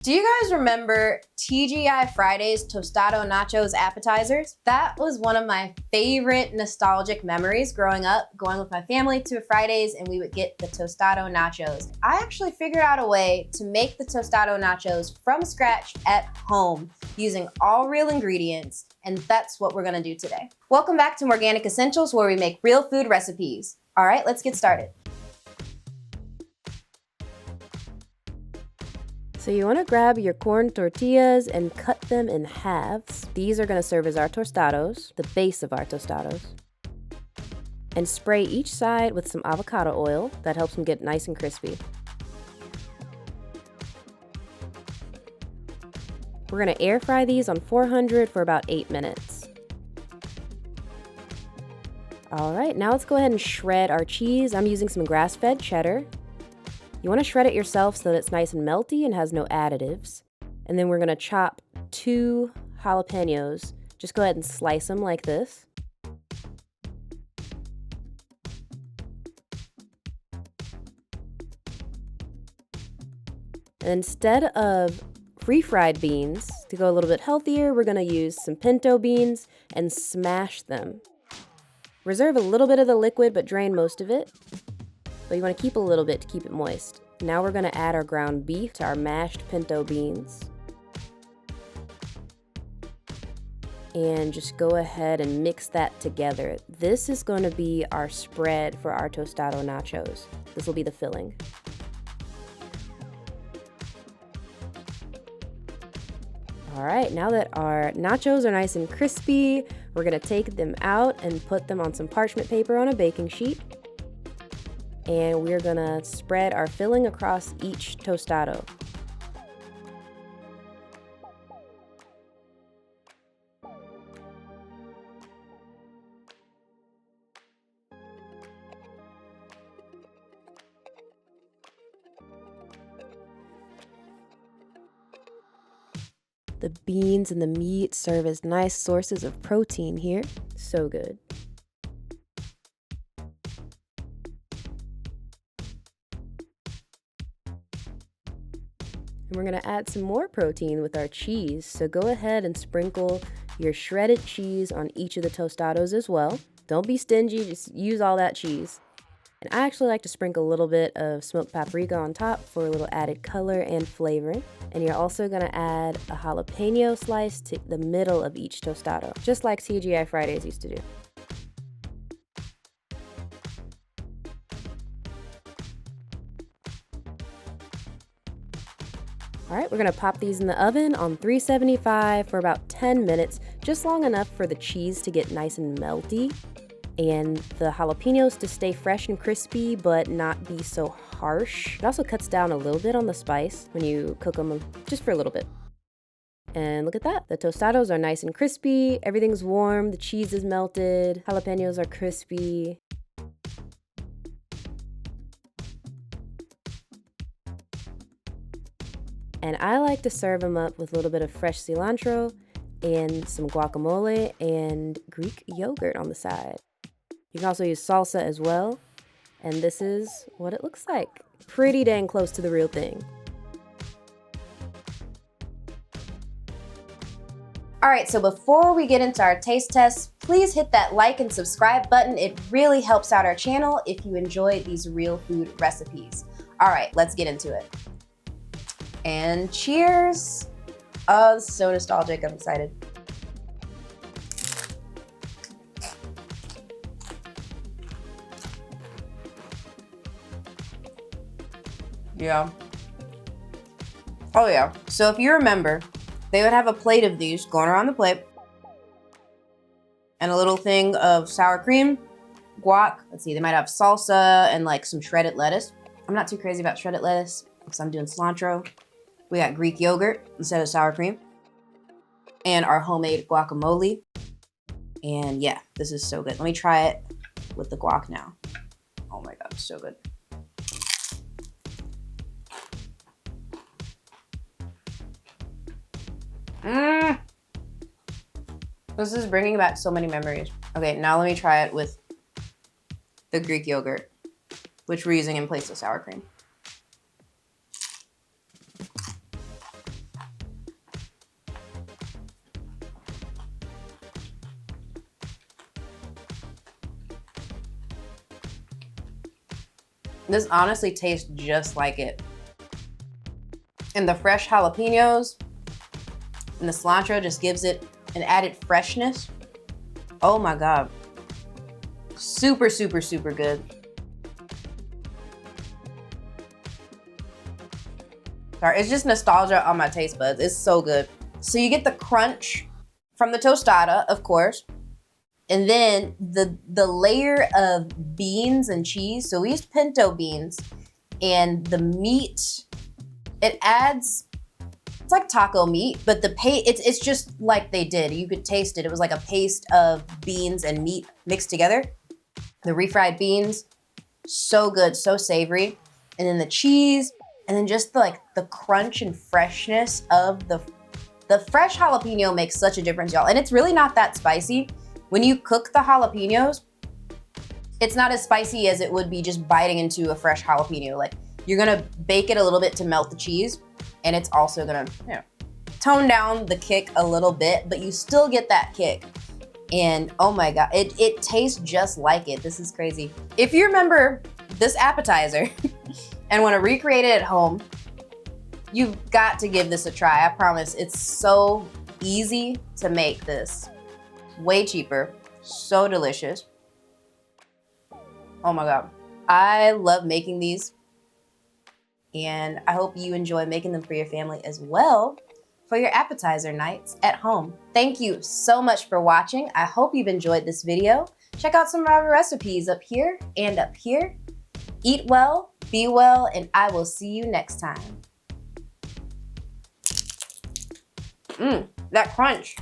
Do you guys remember TGI Fridays Tostado Nachos appetizers? That was one of my favorite nostalgic memories growing up, going with my family to Fridays and we would get the Tostado Nachos. I actually figured out a way to make the Tostado Nachos from scratch at home using all real ingredients, and that's what we're gonna do today. Welcome back to Organic Essentials, where we make real food recipes. All right, let's get started. So you want to grab your corn tortillas and cut them in halves. These are going to serve as our tostados, the base of our tostados. And spray each side with some avocado oil. That helps them get nice and crispy. We're going to air fry these on 400 for about 8 minutes. All right, now let's go ahead and shred our cheese. I'm using some grass-fed cheddar. You want to shred it yourself so that it's nice and melty and has no additives. And then we're going to chop 2 jalapeños. Just go ahead and slice them like this. And instead of refried beans, to go a little bit healthier, we're going to use some pinto beans and smash them. Reserve a little bit of the liquid, but drain most of it. But you want to keep a little bit to keep it moist. Now we're going to add our ground beef to our mashed pinto beans. And just go ahead and mix that together. This is going to be our spread for our Tostado Nachos. This will be the filling. All right, now that our nachos are nice and crispy, we're going to take them out and put them on some parchment paper on a baking sheet. And we're gonna spread our filling across each tostado. The beans and the meat serve as nice sources of protein here. So good. And we're going to add some more protein with our cheese, so go ahead and sprinkle your shredded cheese on each of the tostados as well. Don't be stingy, just use all that cheese. And I actually like to sprinkle a little bit of smoked paprika on top for a little added color and flavor. And you're also going to add a jalapeno slice to the middle of each tostado, just like TGI Fridays used to do. All right, we're gonna pop these in the oven on 375 for about 10 minutes, just long enough for the cheese to get nice and melty and the jalapenos to stay fresh and crispy but not be so harsh. It also cuts down a little bit on the spice when you cook them just for a little bit. And look at that, the tostados are nice and crispy, everything's warm, the cheese is melted, jalapenos are crispy. And I like to serve them up with a little bit of fresh cilantro and some guacamole and Greek yogurt on the side. You can also use salsa as well. And this is what it looks like. Pretty dang close to the real thing. All right, so before we get into our taste tests, please hit that like and subscribe button. It really helps out our channel if you enjoy these real food recipes. All right, let's get into it. And cheers. Oh, this is so nostalgic, I'm excited. Yeah. Oh yeah, so if you remember, they would have a plate of these going around the plate and a little thing of sour cream, guac. Let's see, they might have salsa and like some shredded lettuce. I'm not too crazy about shredded lettuce because I'm doing cilantro. We got Greek yogurt instead of sour cream. And our homemade guacamole. And yeah, this is so good. Let me try it with the guac now. Oh my God, so good. This is bringing back so many memories. Okay, now let me try it with the Greek yogurt, which we're using in place of sour cream. This honestly tastes just like it. And the fresh jalapenos and the cilantro just gives it an added freshness. Oh my God. Super, super, super good. Sorry, it's just nostalgia on my taste buds. It's so good. So you get the crunch from the tostada, of course, and then the layer of beans and cheese. So we used pinto beans, and the meat, it adds, it's like taco meat, but the it's just like they did. You could taste it. It was like a paste of beans and meat mixed together. The refried beans, so good, so savory. And then the cheese, and then just the crunch and freshness of the fresh jalapeno makes such a difference, y'all. And it's really not that spicy. When you cook the jalapenos, it's not as spicy as it would be just biting into a fresh jalapeno. Like, you're gonna bake it a little bit to melt the cheese, and it's also gonna, you know, tone down the kick a little bit, but you still get that kick. And oh my God, it tastes just like it. This is crazy. If you remember this appetizer and want to recreate it at home, you've got to give this a try. I promise. It's so easy to make this. Way cheaper. So delicious. Oh my God. I love making these. And I hope you enjoy making them for your family as well for your appetizer nights at home. Thank you so much for watching. I hope you've enjoyed this video. Check out some of our recipes up here and up here. Eat well, be well, and I will see you next time. That crunch.